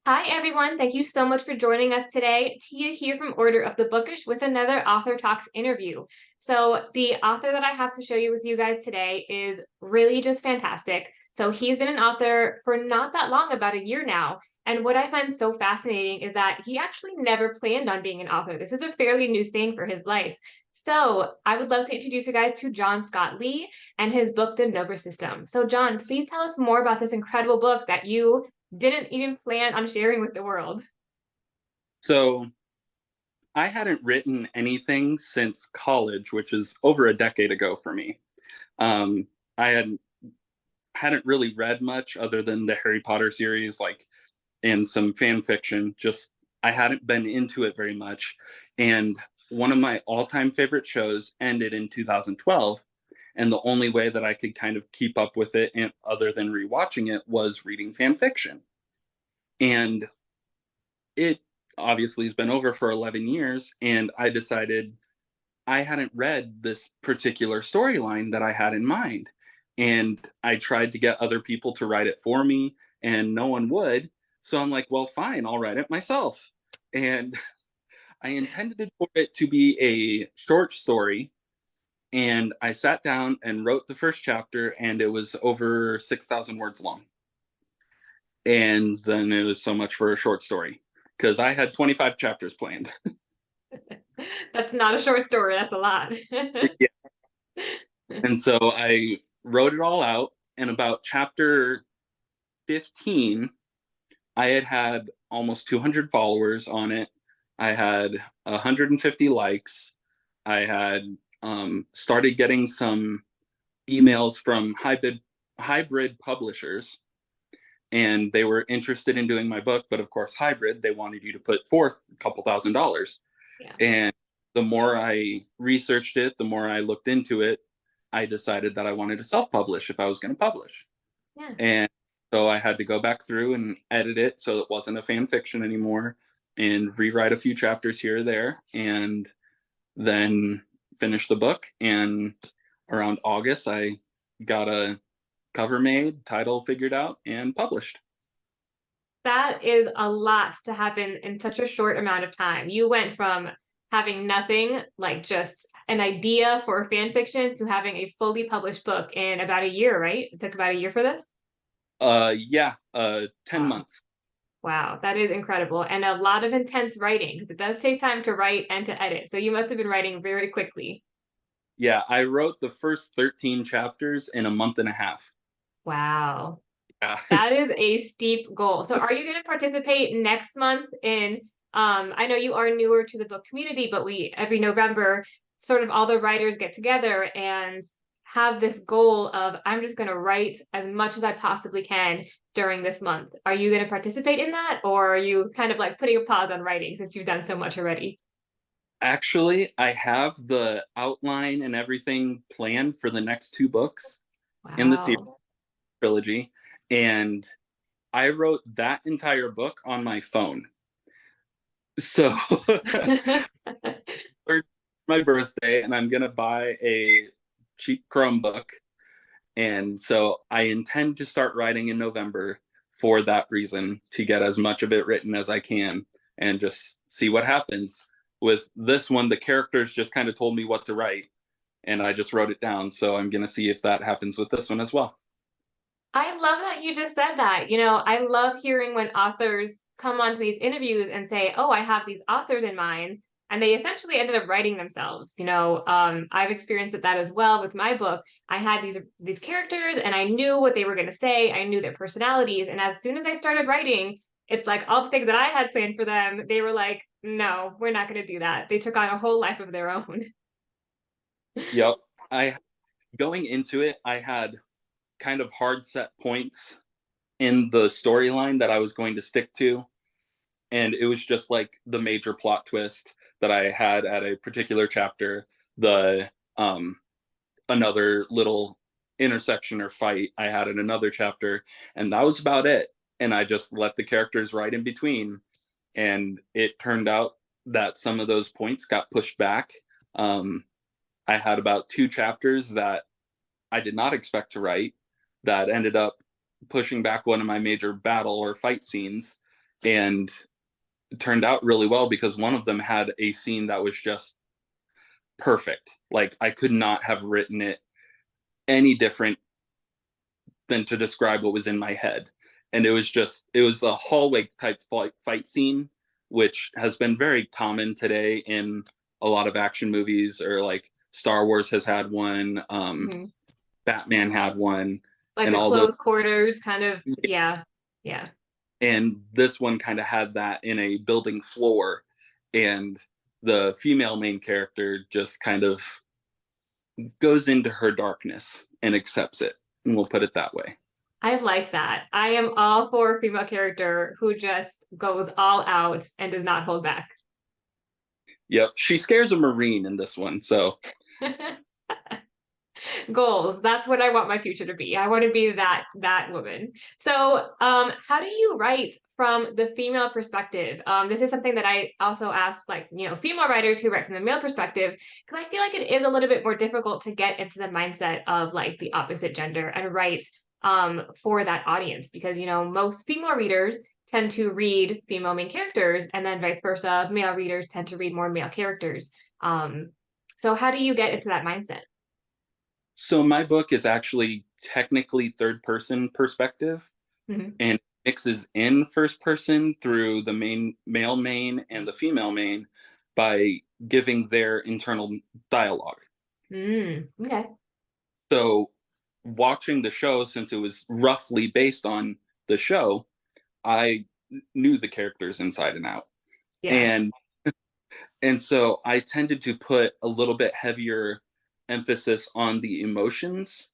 Hi, everyone. Thank you so much for joining us today. Tia here from Order of the Bookish with another Author Talks interview. So, the author that I have to show you with you guys today is really just fantastic. So, he's been an author for not that long, about a year now. And what I find so fascinating is that he actually never planned on being an author. This is a fairly new thing for his life. So, I would love to introduce you guys to Jon Scott Lee and his book, The Nova System. So, Jon, please tell us more about this incredible book that you didn't even plan on sharing with the world. So I hadn't written anything since college, which is over a decade ago for me. I hadn't really read much other than the Harry Potter series, like and some fan fiction. Just I hadn't been into it very much. And one of my all-time favorite shows ended in 2012. And the only way that I could kind of keep up with it, and other than rewatching it, was reading fan fiction. And it obviously has been over for 11 years, and I decided I hadn't read this particular storyline that I had in mind. And I tried to get other people to write it for me, and no one would. So I'm like, well, fine, I'll write it myself. And I intended for it to be a short story. And I sat down and wrote the first chapter, and it was over 6,000 words long. And then it was so much for a short story because I had 25 chapters planned. That's not a short story, that's a lot. Yeah. And so I wrote it all out. And about chapter 15, I had almost 200 followers on it. I had 150 likes. I had started getting some emails from hybrid publishers, and they were interested in doing my book. But of course, hybrid, they wanted you to put forth a couple $1,000s. Yeah. And the more I researched it, the more I looked into it, I decided that I wanted to self-publish if I was going to publish. Yeah. And so I had to go back through and edit it so it wasn't a fan fiction anymore, and rewrite a few chapters here or there, and then finish the book. And around August, I got a cover made, title figured out, and published. That is a lot to happen in such a short amount of time. You went from having nothing, like just an idea for a fan fiction, to having a fully published book in about a year, right? It took about a year for this? Yeah, 10 Wow. months. Wow, that is incredible. And a lot of intense writing, because it does take time to write and to edit. So you must have been writing very quickly. Yeah, I wrote the first 13 chapters in a month and a half. Wow. Yeah. That is a steep goal. So are you going to participate next month in I know you are newer to the book community, but we every November sort of all the writers get together and have this goal of I'm just going to write as much as I possibly can during this month. Are you going to participate in that, or are you kind of like putting a pause on writing since you've done so much already? Actually, I have the outline and everything planned for the next two books in the series Wow. trilogy, and I wrote that entire book on my phone. So for my birthday, and I'm gonna buy a cheap Chromebook, and so I intend to start writing in November for that reason, to get as much of it written as I can and just see what happens. With this one, the characters just kind of told me what to write, and I just wrote it down. So I'm gonna see if that happens with this one as well. I love that you just said that. I love hearing when authors come onto these interviews and say, "Oh, I have these authors in mind," and they essentially ended up writing themselves. I've experienced that as well with my book. I had these characters, and I knew what they were going to say. I knew their personalities, and as soon as I started writing, it's like all the things that I had planned for them. They were like, "No, we're not going to do that." They took on a whole life of their own. Yep. I Going into it, I had kind of hard set points in the storyline that I was going to stick to. And it was just like the major plot twist that I had at a particular chapter, the another little intersection or fight I had in another chapter, and that was about it. And I just let the characters write in between. And it turned out that some of those points got pushed back. Um, I had about two chapters that I did not expect to write that ended up pushing back one of my major battle or fight scenes. And it turned out really well because one of them had a scene that was just perfect. Like I could not have written it any different than to describe what was in my head. And it was a hallway type fight scene, which has been very common today in a lot of action movies, or like Star Wars has had one, Mhm. Batman had one, Like and a all those. close quarters kind of, yeah, yeah. And this one kind of had that in a building floor, and the female main character just kind of goes into her darkness and accepts it, and we'll put it that way. I like that. I am all for a female character who just goes all out and does not hold back. Yep, she scares a Marine in this one, so Goals. That's what I want my future to be. I want to be that woman. So, how do you write from the female perspective? This is something that I also ask, like, female writers who write from the male perspective, because I feel like it is a little bit more difficult to get into the mindset of like the opposite gender and write for that audience, because most female readers tend to read female main characters, and then vice versa, male readers tend to read more male characters. So how do you get into that mindset? my book is actually technically third person perspective, Mhm. and mixes in first person through the main male main and the female main by giving their internal dialogue. Okay. So watching the show, since it was roughly based on the show, I knew the characters inside and out. Yeah. And so I tended to put a little bit heavier emphasis on the emotions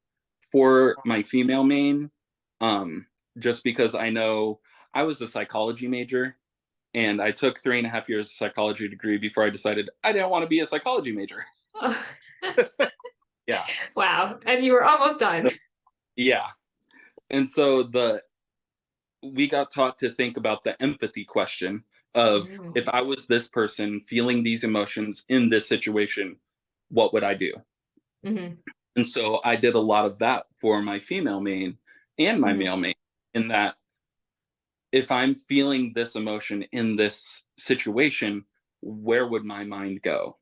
for my female main, just because I know I was a psychology major, and I took 3.5 years of psychology degree before I decided I didn't want to be a psychology major. Oh, Yeah. wow. And you were almost done. Yeah. And so we got taught to think about the empathy question of, Mm, if I was this person feeling these emotions in this situation, what would I do? mhm, And so I did a lot of that for my female main and my mhm, male main, in that if I'm feeling this emotion in this situation, where would my mind go?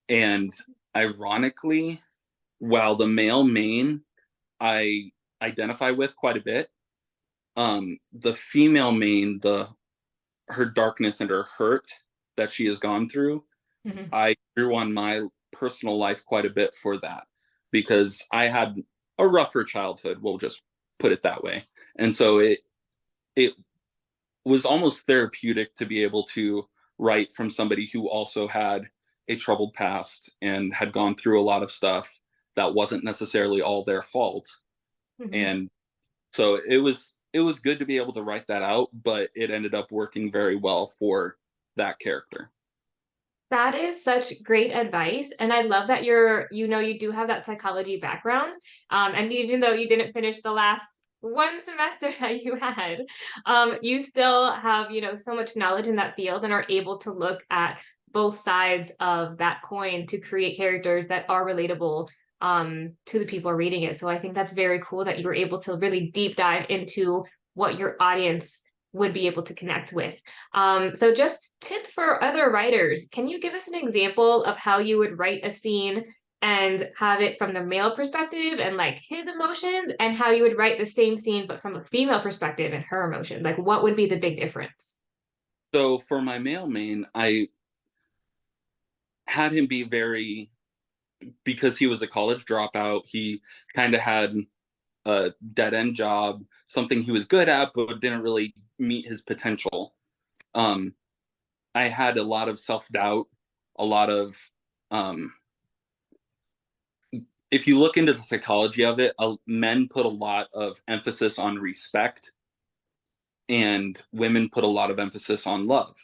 And ironically, while the male main I identify with quite a bit, the female main, the her darkness and her hurt that she has gone through, mhm. I drew on my personal life quite a bit for that, because I had a rougher childhood, we'll just put it that way. And so it was almost therapeutic to be able to write from somebody who also had a troubled past and had gone through a lot of stuff that wasn't necessarily all their fault. Mhm. And so it was good to be able to write that out, but it ended up working very well for that character. That is such great advice. And I love that you do have that psychology background. And even though you didn't finish the last one semester that you had, you still have, so much knowledge in that field and are able to look at both sides of that coin to create characters that are relatable to the people reading it. So I think that's very cool that you were able to really deep dive into what your audience would be able to connect with. So just tip for other writers, can you give us an example of how you would write a scene and have it from the male perspective and like his emotions, and how you would write the same scene but from a female perspective and her emotions? Like what would be the big difference? So for my male main, I had him be very, because he was a college dropout, he kind of had a dead end job, something he was good at but didn't really meet his potential. um I had a lot of self-doubt, a lot of, um if you look into the psychology of it, men put a lot of emphasis on respect, and women put a lot of emphasis on love.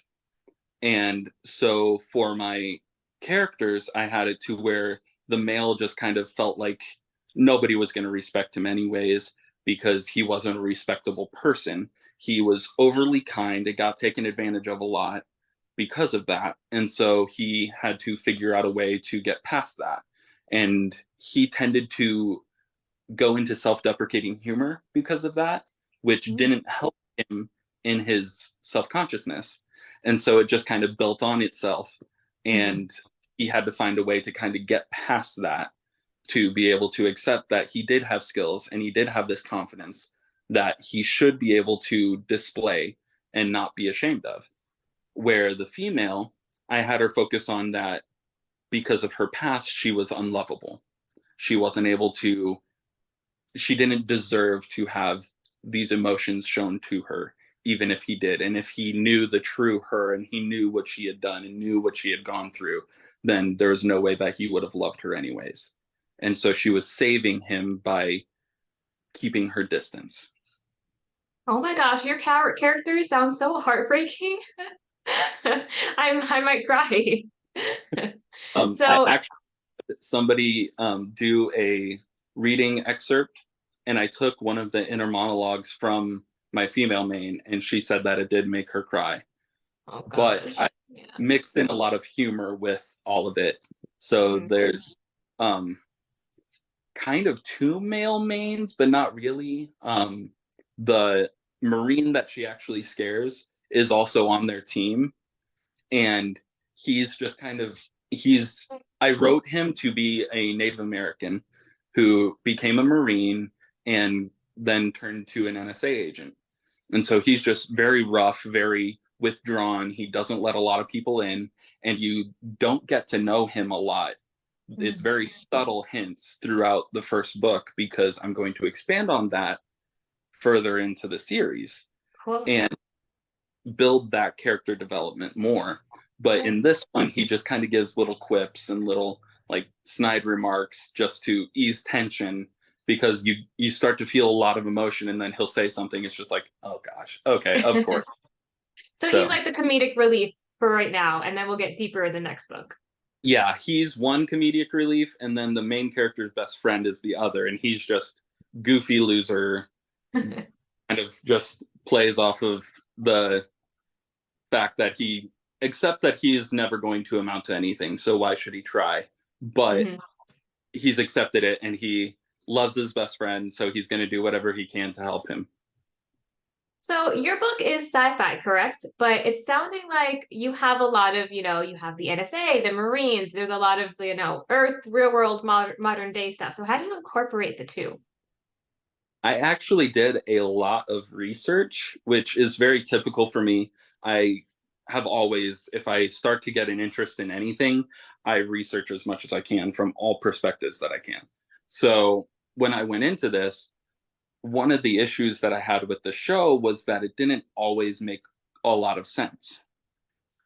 And so for my characters, I had it to where the male just kind of felt like nobody was going to respect him anyways, because he wasn't a respectable person. He was overly kind and got taken advantage of a lot because of that. And so he had to figure out a way to get past that. And he tended to go into self deprecating humor because of that, which Mm, didn't help him in his self-consciousness. And so it just kind of built on itself. Mhm. And he had to find a way to kind of get past that, to be able to accept that he did have skills and he did have this confidence that he should be able to display and not be ashamed of. Where the female, I had her focus on that because of her past, she was unlovable. She wasn't able to, she didn't deserve to have these emotions shown to her, even if he did. And if he knew the true her and he knew what she had done and knew what she had gone through, then there's no way that he would have loved her anyways. And so she was saving him by keeping her distance. Oh my gosh, your characters sound so heartbreaking. I might cry. I So, actually somebody do a reading excerpt, and I took one of the inner monologues from my female main, and she said that it did make her cry. oh But I gosh, yeah. mixed in a lot of humor with all of it. So Mhm. there's um, kind of two male mains, but not really. The Marine that she actually scares is also on their team, and he's just kind of he's I wrote him to be a Native American who became a Marine and then turned to an NSA agent. And so he's just very rough, very withdrawn. He doesn't let a lot of people in, and you don't get to know him a lot. It's Mhm. very subtle hints throughout the first book because I'm going to expand on that further into the series Cool. and build that character development more. But Cool. in this one, he just kind of gives little quips and little like snide remarks just to ease tension, because you start to feel a lot of emotion and then he'll say something, it's just like, oh gosh, okay, of course. So he's So like the comedic relief for right now, and then we'll get deeper in the next book. yeah, he's one comedic relief, and then the main character's best friend is the other, and he's just goofy loser, kind of just plays off of the fact that he except that he is never going to amount to anything, so why should he try? But Mhm. he's accepted it, and he loves his best friend, so he's going to do whatever he can to help him. So your book is sci-fi, correct? But it's sounding like you have a lot of, you have the NSA, the Marines, there's a lot of, Earth, real world, modern day stuff. So how do you incorporate the two? I actually did a lot of research, which is very typical for me. I have always, if I start to get an interest in anything, I research as much as I can from all perspectives that I can. So when I went into this, one of the issues that I had with the show was that it didn't always make a lot of sense.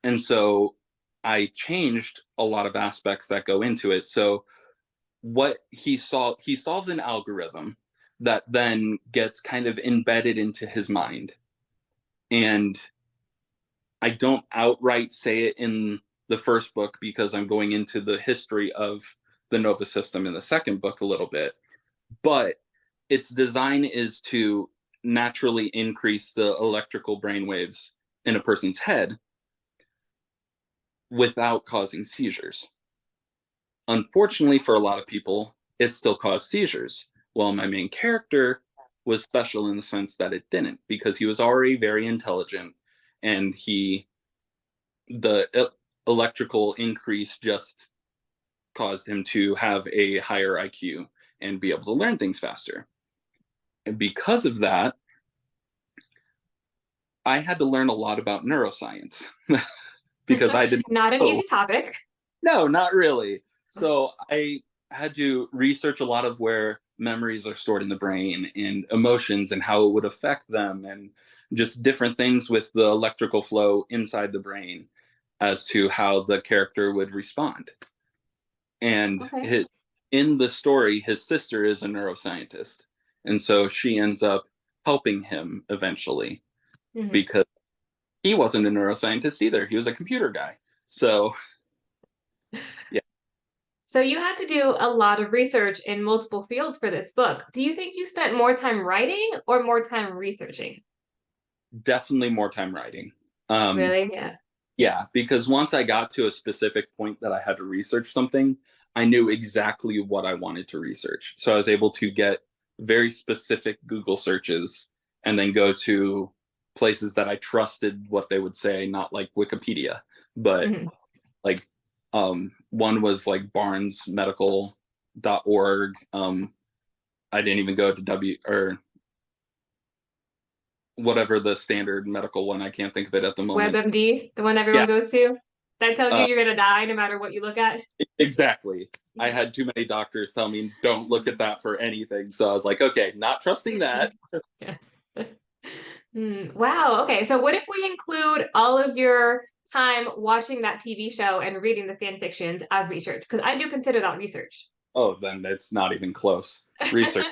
And so I changed a lot of aspects that go into it. So what he solves an algorithm that then gets kind of embedded into his mind. And I don't outright say it in the first book because I'm going into the history of the Nova system in the second book a little bit. But its design is to naturally increase the electrical brainwaves in a person's head without causing seizures. Unfortunately, for a lot of people, it still caused seizures. Well, my main character was special in the sense that it didn't, because he was already very intelligent, and the electrical increase just caused him to have a higher IQ and be able to learn things faster. And because of that, I had to learn a lot about neuroscience because I didn't Not an know. easy topic. No, not really. So I had to research a lot of where memories are stored in the brain and emotions and how it would affect them, and just different things with the electrical flow inside the brain as to how the character would respond. And Okay. in the story, his sister is a neuroscientist. And so she ends up helping him eventually, Mhm. because he wasn't a neuroscientist either. He was a computer guy. So, yeah. So you had to do a lot of research in multiple fields for this book. Do you think you spent more time writing or more time researching? Definitely more time writing. Um, Really? Yeah. yeah, because once I got to a specific point that I had to research something, I knew exactly what I wanted to research. So I was able to get very specific Google searches and then go to places that I trusted what they would say, not like Wikipedia, but Mhm. like one was like barnesmedical.org. I didn't even go to W or whatever the standard medical one. I can't think of it at the moment. WebMD, the one everyone Yeah, goes to, that tells you uh, you're gonna die no matter what you look at. exactly. I had too many doctors tell me don't look at that for anything. So I was like, okay, not trusting that. Yeah. Wow. Okay. So what if we include all of your time watching that TV show and reading the fan fictions as research? Because I do consider that research. Oh, then it's not even close. Research.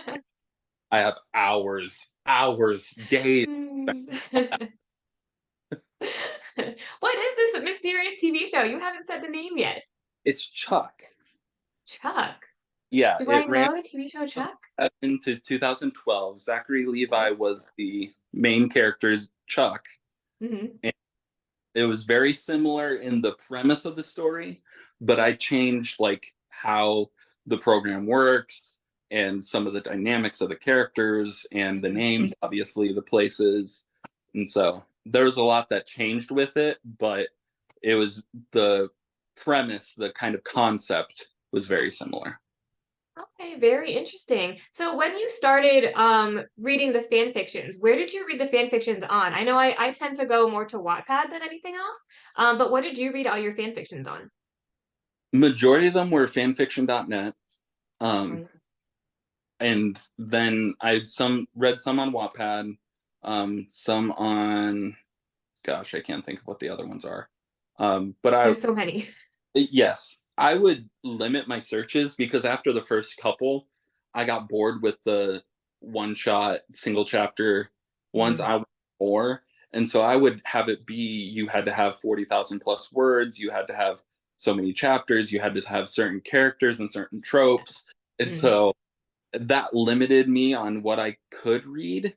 I have hours, days. Hmm. What is this mysterious TV show? You haven't said the name yet. It's Chuck. Chuck. Yeah, Do I it ran know the TV show Chuck? into 2012. Zachary Levi Okay. was the main character's Chuck. Hmm. And it was very similar in the premise of the story, but I changed like how the program works and some of the dynamics of the characters and the names, obviously, the places. And so there was a lot that changed with it, but it was the premise, the kind of concept was very similar. Okay, very interesting. So when you started reading the fan fictions, where did you read the fan fictions on? I know I tend to go more to Wattpad than anything else. But what did you read all your fan fictions on? Majority of them were fanfiction.net. Um, Mm. and then I some read some on Wattpad, some on gosh, I can't think of what the other ones are. But I There's so many. yes, I would limit my searches because after the first couple, I got bored with the one shot single chapter ones. Mm, I wanted more, and so I would have it be you had to have 40,000 plus words, you had to have so many chapters, you had to have certain characters and certain tropes, and mm. so that limited me on what I could read.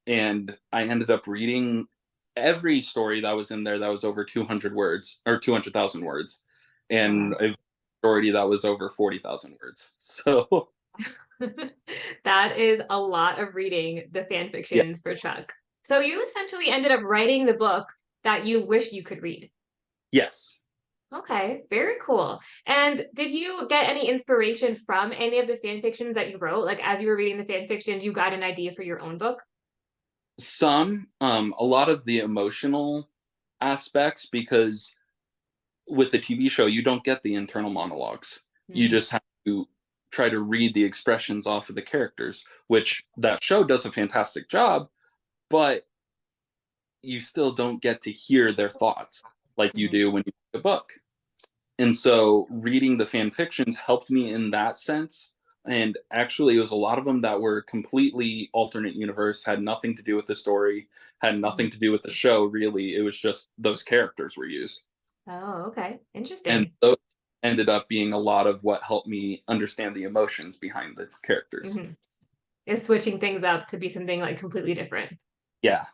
And I ended up reading every story that was in there that was over 200 words or 200,000 words, and Wow. a majority that was over 40,000 words. So, That is a lot of reading the fan yeah, fictions for Chuck. So you essentially ended up writing the book that you wish you could read. yes. Okay, very cool. And did you get any inspiration from any of the fan fictions that you wrote? Like as you were reading the fan fictions, you got an idea for your own book? A lot of the emotional aspects, because with the TV show, you don't get the internal monologues. You Mm. just have to try to read the expressions off of the characters, which that show does a fantastic job, but you still don't get to hear their thoughts like you Mhm. do when you read a book. And so reading the fan fictions helped me in that sense. And actually, it was a lot of them that were completely alternate universe, had nothing to do with the story, had Mhm. nothing to do with the show, really. It was just those characters were used. Oh, okay. And Interesting. those ended up being a lot of what helped me understand the emotions behind the characters. Hmm. Is switching things up to be something like completely different. Yeah.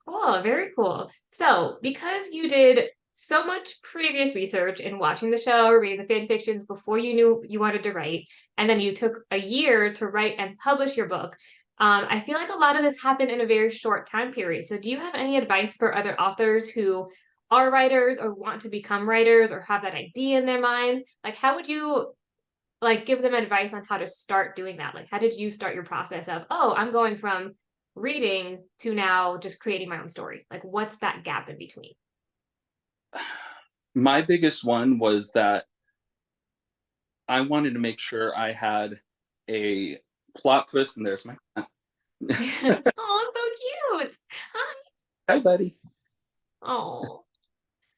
Cool, very cool. So, because you did so much previous research in watching the show, reading the fan fictions before you knew you wanted to write, and then you took a year to write and publish your book, I feel like a lot of this happened in a very short time period. So, do you have any advice for other authors who are writers or want to become writers or have that idea in their minds? Like, how would you like give them advice on how to start doing that? Like, how did you start your process of, oh, I'm going from reading to now just creating my own story? Like, what's that gap in between? My biggest one was that I wanted to make sure I had a plot twist, and there's my Oh, so cute. Hi. hi, buddy. Oh,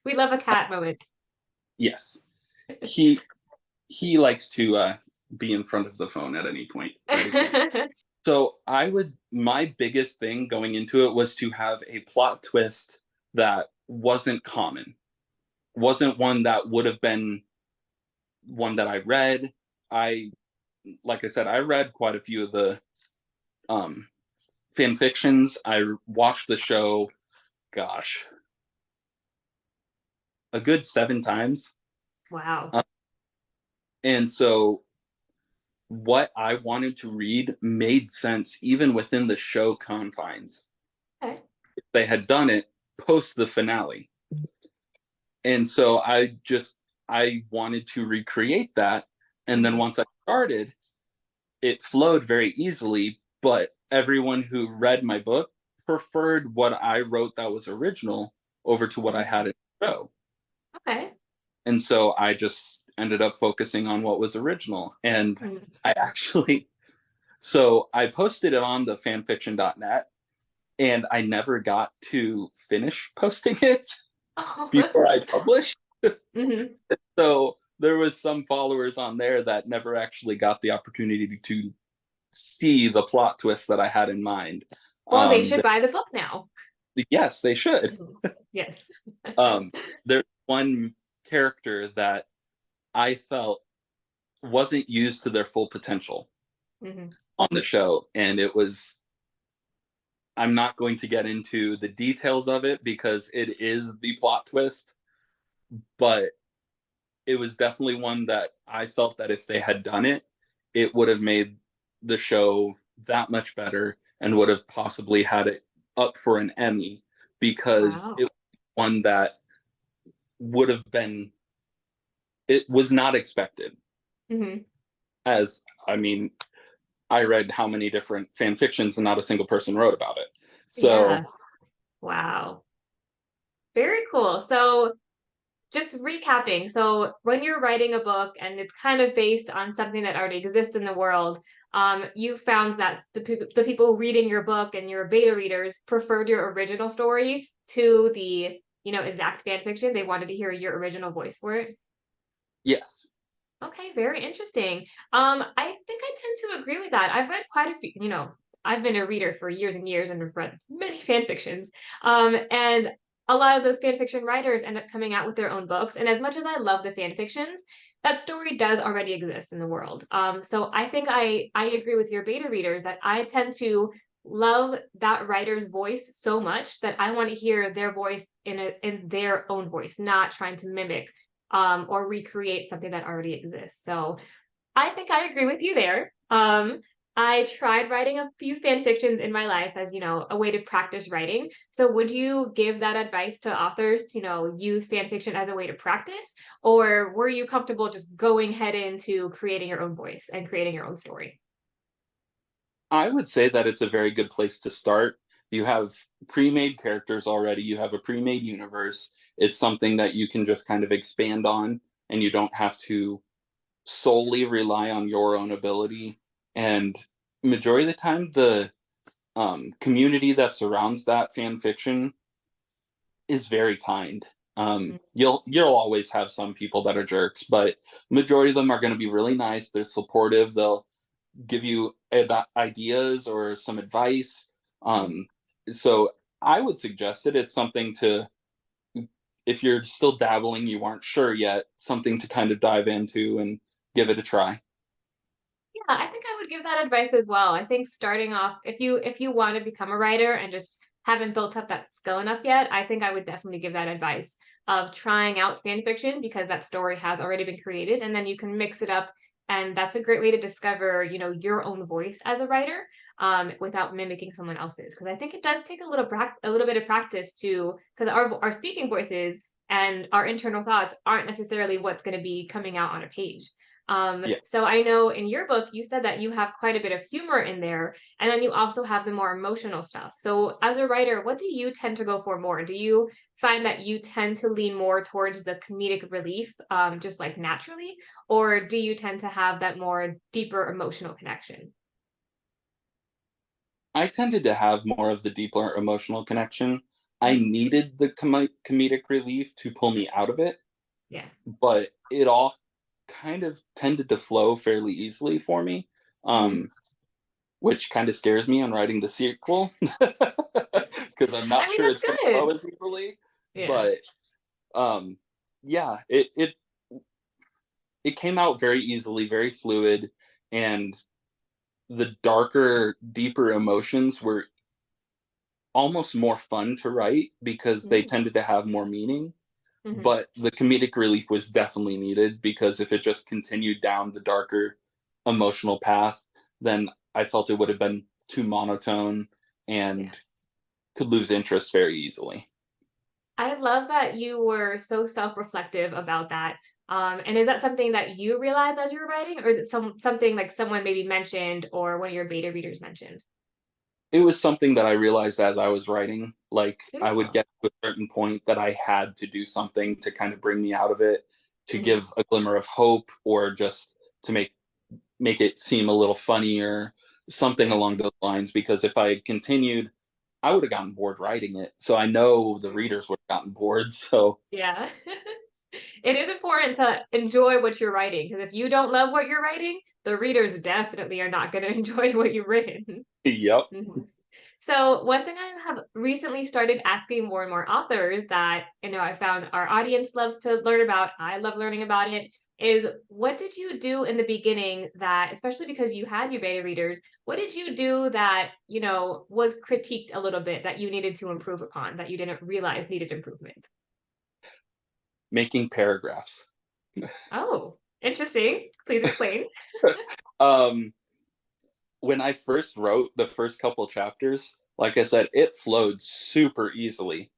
we love a cat moment. Yes, he he likes to be in front of the phone at any point, ready. So I would my biggest thing going into it was to have a plot twist that wasn't common, wasn't one that would have been one that I read. I like I said, I read quite a few of the um, fan fictions. I watched the show, gosh, a good 7 times, Wow. uh, and so what I wanted to read made sense even within the show confines. Okay. they had done it post the finale. And so I wanted to recreate that. And then once I started, it flowed very easily, but everyone who read my book preferred what I wrote that was original over to what I had in the show. Okay. And so I just ended up focusing on what was original. And I actually, so I posted it on the fanfiction.net, and I never got to finish posting it Oh. before I published. Mm-hmm. So there was some followers on there that never actually got the opportunity to see the plot twist that I had in mind. Well, they should buy the book now. Yes, they should. Yes. There's one character that I felt wasn't used to their full potential on the show, and it was, I'm not going to get into the details of it because it is the plot twist, but it was definitely one that I felt that if they had done it, it would have made the show that much better and would have possibly had it up for an Emmy, because Wow. it was one that would have been, it was not expected. As, I mean, I read how many different fan fictions and not a single person wrote about it. So Yeah. Wow. Very cool. So just recapping. So when you're writing a book and it's kind of based on something that already exists in the world, you found that the people reading your book and your beta readers preferred your original story to the, exact fan fiction. They wanted to hear your original voice for it. yes. Okay, very interesting. I think I tend to agree with that. I've read quite a few, I've been a reader for years and years and have read many fan fictions. And a lot of those fan fiction writers end up coming out with their own books. And as much as I love the fan fictions, that story does already exist in the world. So I think I agree with your beta readers that I tend to love that writer's voice so much that I want to hear their voice in their own voice, not trying to mimic or recreate something that already exists. So I think I agree with you there. I tried writing a few fan fictions in my life as, a way to practice writing. So would you give that advice to authors to, use fan fiction as a way to practice? Or were you comfortable just going head into creating your own voice and creating your own story? I would say that it's a very good place to start. You have pre-made characters already, you have a pre-made universe. It's something that you can just kind of expand on, and you don't have to solely rely on your own ability. And majority of the time, the community that surrounds that fan fiction is very kind. You'll always have some people that are jerks, but majority of them are going to be really nice. They're supportive. They'll give you ideas or some advice. So I would suggest it. It's something to, if you're still dabbling, you aren't sure yet, something to kind of dive into and give it a try. Yeah, I think I would give that advice as well. I think starting off, if you want to become a writer and just haven't built up that skill enough yet, I think I would definitely give that advice of trying out fan fiction because that story has already been created and then you can mix it up. And that's a great way to discover, your own voice as a writer, without mimicking someone else's. Because I think it does take a little bit of practice to, because our speaking voices and our internal thoughts aren't necessarily what's going to be coming out on a page. Yeah. So I know in your book, you said that you have quite a bit of humor in there, and then you also have the more emotional stuff. So as a writer, what do you tend to go for more? Do you find that you tend to lean more towards the comedic relief, just like naturally, or do you tend to have that more deeper emotional connection? I tended to have more of the deeper emotional connection. I Mhm. needed the comedic relief to pull me out of it, Yeah. but it all kind of tended to flow fairly easily for me, Mhm. which kind of scares me on writing the sequel because I'm I not mean, sure that's it's going to flow good. as easily. Yeah. But yeah, it came out very easily, very fluid, and the darker, deeper emotions were almost more fun to write because they Mm. tended to have more meaning. Mhm. But the comedic relief was definitely needed because if it just continued down the darker emotional path, then I felt it would have been too monotone Yeah. and could lose interest very easily. I love that you were so self-reflective about that. And is that something that you realized as you were writing, or is it something like someone maybe mentioned or one of your beta readers mentioned? It was something that I realized as I was writing. Like I would Beautiful. get to a certain point that I had to do something to kind of bring me out of it, to Hmm. give a glimmer of hope, or just to make it seem a little funnier, something Yeah. along those lines. Because if I had continued, I would have gotten bored writing it. So I know the readers would have gotten bored. So Yeah. It is important to enjoy what you're writing because if you don't love what you're writing, the readers definitely are not going to enjoy what you've written. yep. Mhm. So one thing I have recently started asking more and more authors that I found our audience loves to learn about, I love learning about it, is what did you do in the beginning that, especially because you had your beta readers, what did you do that, was critiqued a little bit that you needed to improve upon, that you didn't realize needed improvement? Making paragraphs. Oh, interesting. Please explain. um, when I first wrote the first couple chapters, like I said, it flowed super easily.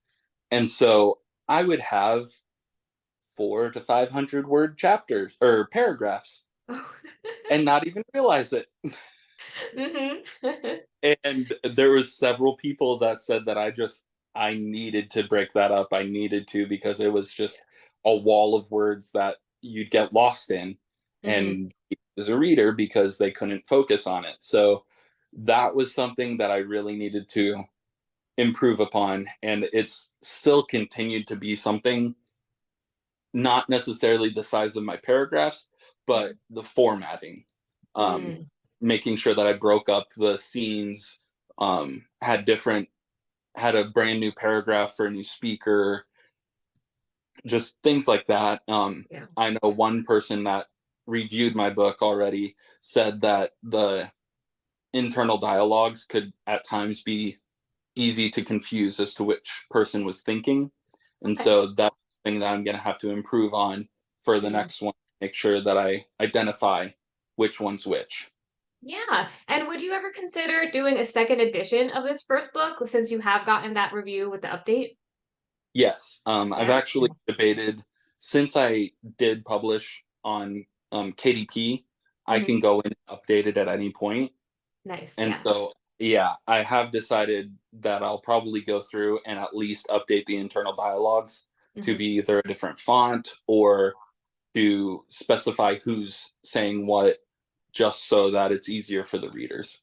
And so I would have 400 to 500 word chapters or paragraphs Oh. and not even realize it. Hmm. And there was several people that said that I needed to break that up. I needed to because it was just a wall of words that you'd get lost in Hmm. and as a reader because they couldn't focus on it. So that was something that I really needed to improve upon, and it's still continued to be something, not necessarily the size of my paragraphs, but the formatting. Um, Mm. Making sure that I broke up the scenes, had had a brand new paragraph for a new speaker, just things like that. Yeah. I know one person that reviewed my book already said that the internal dialogues could at times be easy to confuse as to which person was thinking. And Okay. so that's something that I'm going to have to improve on for the Mhm. next one. Make sure that I identify which one's which. Yeah. And would you ever consider doing a second edition of this first book since you have gotten that review with the update? Yes, I've Yeah. actually debated since I did publish on KDP, I can Hmm. go and update it at any point. Nice. And Yeah. so, yeah, I have decided that I'll probably go through and at least update the internal dialogues to Hmm. be either a different font or to specify who's saying what, just so that it's easier for the readers.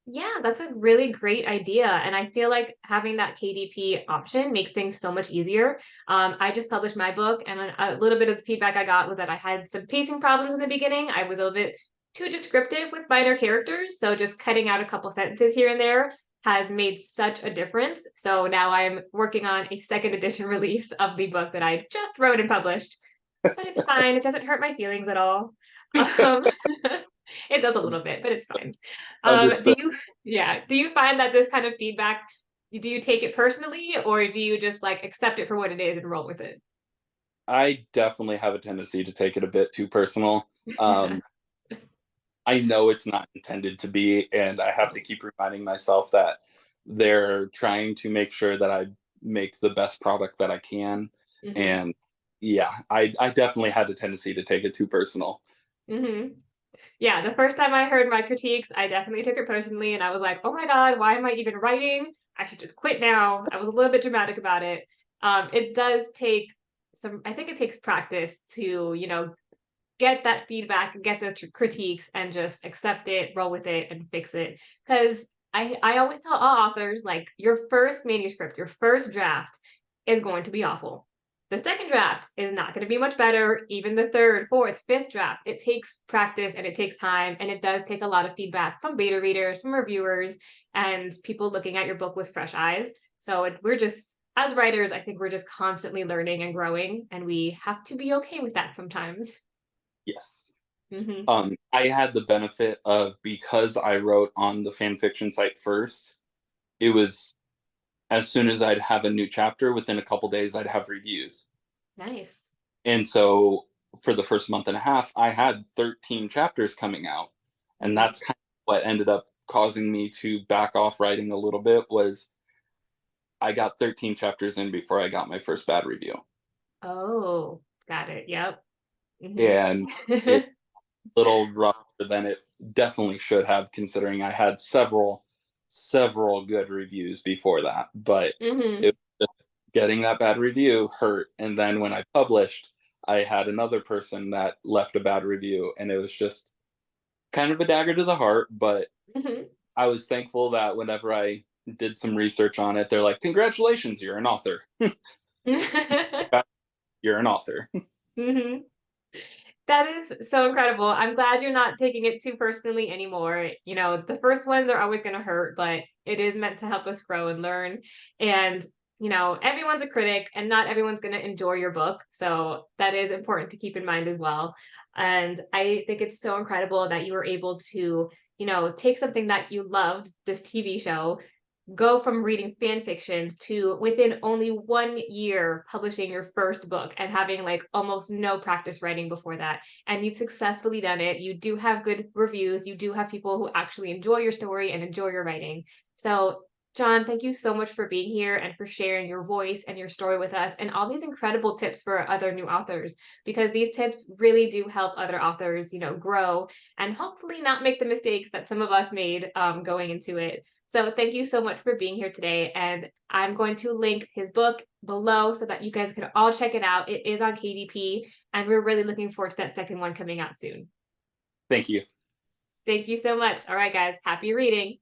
Yeah, that's a really great idea. And I feel like having that KDP option makes things so much easier. I just published my book, and a little bit of the feedback I got was that I had some pacing problems in the beginning. I was a little bit too descriptive with minor characters. So just cutting out a couple sentences here and there has made such a difference. So now I'm working on a second edition release of the book that I just wrote and published. But it's fine. It doesn't hurt my feelings at all. Um, it does a little bit, but it's fine. Do Understood. you, yeah, do you find that this kind of feedback, do you take it personally or do you just like accept it for what it is and roll with it? I definitely have a tendency to take it a bit too personal. Um, I know it's not intended to be, and I have to keep reminding myself that they're trying to make sure that I make the best product that I can. Hmm. And yeah, I definitely had a tendency to take it too personal. Hmm. Yeah, the first time I heard my critiques, I definitely took it personally and I was like, oh my God, why am I even writing? I should just quit now. I was a little bit dramatic about it. It does take I think it takes practice to, get that feedback and get the critiques and just accept it, roll with it, and fix it. Because I always tell all authors like your first manuscript, your first draft is going to be awful. The second draft is not going to be much better. Even the third, fourth, fifth draft, it takes practice and it takes time. And it does take a lot of feedback from beta readers, from reviewers, and people looking at your book with fresh eyes. So we're just, as writers, I think we're just constantly learning and growing, and we have to be okay with that sometimes. Yes. Hmm. I had the benefit of, because I wrote on the fan fiction site first, it was as soon as I'd have a new chapter, within a couple days, I'd have reviews. Nice. And so for the first month and a half, I had 13 chapters coming out. And Hmm. that's kind of what ended up causing me to back off writing a little bit, was I got 13 chapters in before I got my first bad review. Oh, got it. Yep. And Mm-hmm. it's a little rougher than it definitely should have, considering I had several good reviews before that. But Mm-hmm. it, getting that bad review hurt. And then when I published, I had another person that left a bad review, and it was just kind of a dagger to the heart. But Mm-hmm. I was thankful that whenever I did some research on it, they're like, "Congratulations, you're an author. You're an author." Mm-hmm. That is so incredible. I'm glad you're not taking it too personally anymore. You know, the first ones are always going to hurt, but it is meant to help us grow and learn. And, you know, everyone's a critic and not everyone's going to enjoy your book. So that is important to keep in mind as well. And I think it's so incredible that you were able to, you know, take something that you loved, this TV show, go from reading fan fictions to within only 1 year publishing your first book and having like almost no practice writing before that. And you've successfully done it. You do have good reviews. You do have people who actually enjoy your story and enjoy your writing. So, Jon, thank you so much for being here and for sharing your voice and your story with us and all these incredible tips for other new authors, because these tips really do help other authors, you know, grow and hopefully not make the mistakes that some of us made going into it. So thank you so much for being here today. And I'm going to link his book below so that you guys can all check it out. It is on KDP, and we're really looking forward to that second one coming out soon. Thank you. Thank you so much. All right, guys, happy reading.